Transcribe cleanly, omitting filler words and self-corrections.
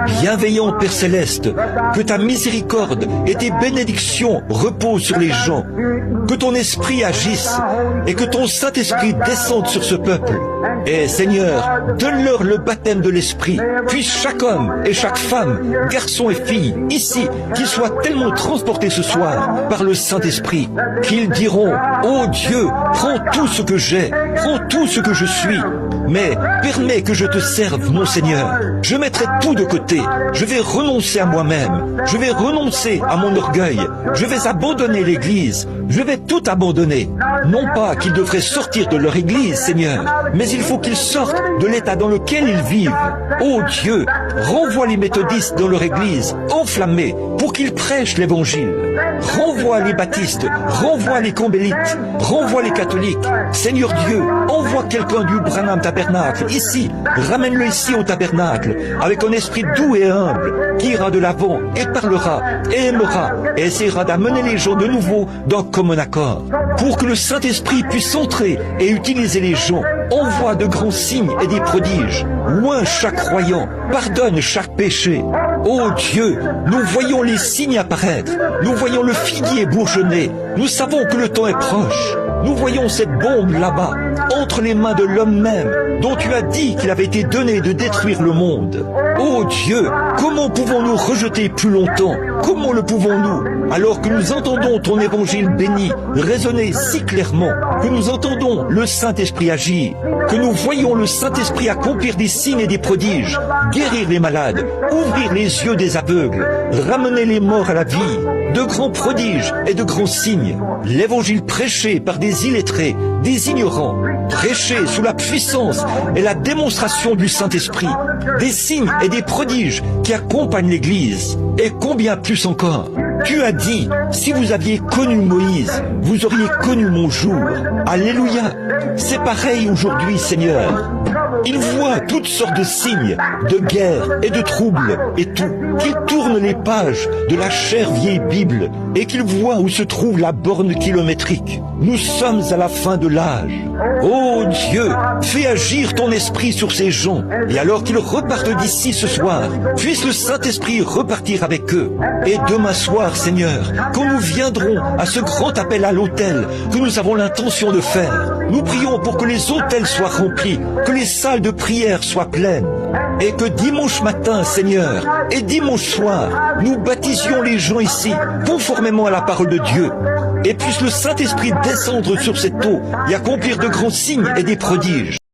Bienveillant Père Céleste, que ta miséricorde et tes bénédictions reposent sur les gens, que ton esprit agisse et que ton Saint-Esprit descende sur ce peuple. Et Seigneur, donne-leur le baptême de l'Esprit. Puisse chaque homme et chaque femme, garçon et fille, ici, qu'ils soient tellement transportés ce soir par le Saint-Esprit, qu'ils diront, ô Dieu, prends tout ce que j'ai, prends tout ce que je suis, mais permets que je te serve, mon Seigneur. Je mettrai tout de côté. Je vais renoncer à moi-même. Je vais renoncer à mon orgueil. Je vais abandonner l'Église. Je vais tout abandonner. Non pas qu'ils devraient sortir de leur Église, Seigneur, mais il faut qu'ils sortent de l'état dans lequel ils vivent. Ô Dieu, renvoie les méthodistes dans leur Église, enflammés, pour qu'ils prêchent l'Évangile. Renvoie les baptistes, renvoie les combélites, renvoie les catholiques. Seigneur Dieu, envoie quelqu'un du Branham Tabernacle, ici, ramène-le ici au tabernacle, avec un esprit doux et humble, qui ira de l'avant et parlera, et aimera, et essaiera d'amener les gens de nouveau d'un commun accord, pour que le Saint-Esprit puisse entrer et utiliser les gens. Envoie de grands signes et des prodiges, loin chaque croyant, pardonne chaque péché. Ô Dieu, nous voyons les signes apparaître, nous voyons le figuier bourgeonner, nous savons que le temps est proche. Nous voyons cette bombe là-bas, entre les mains de l'homme même, dont tu as dit qu'il avait été donné de détruire le monde. Ô Dieu, comment pouvons-nous rejeter plus longtemps? Comment le pouvons-nous, alors que nous entendons ton évangile béni résonner si clairement, que nous entendons le Saint-Esprit agir, que nous voyons le Saint-Esprit accomplir des signes et des prodiges, guérir les malades, ouvrir les yeux des aveugles, ramener les morts à la vie, de grands prodiges et de grands signes, l'évangile prêché par des illettrés, des ignorants, prêché sous la puissance et la démonstration du Saint-Esprit, des signes et des prodiges qui accompagnent l'Église, et combien plus encore. Tu as dit, si vous aviez connu Moïse, vous auriez connu mon jour. Alléluia. C'est pareil aujourd'hui, Seigneur. Il voit toutes sortes de signes, de guerre et de troubles et tout. Qu'il tourne les pages de la chère vieille Bible et qu'il voit où se trouve la borne kilométrique. Nous sommes à la fin de l'âge. Ô Dieu, fais agir ton esprit sur ces gens. Et alors qu'ils repartent d'ici ce soir, puisse le Saint-Esprit repartir avec eux. Et demain soir, Seigneur, quand nous viendrons à ce grand appel à l'autel que nous avons l'intention de faire, nous prions pour que les autels soient remplis, que les salles de prière soient pleines. Et que dimanche matin, Seigneur, et dimanche soir, nous baptisions les gens ici, conformément à la parole de Dieu. Et puisse le Saint-Esprit descendre sur cette eau et accomplir de grands signes et des prodiges.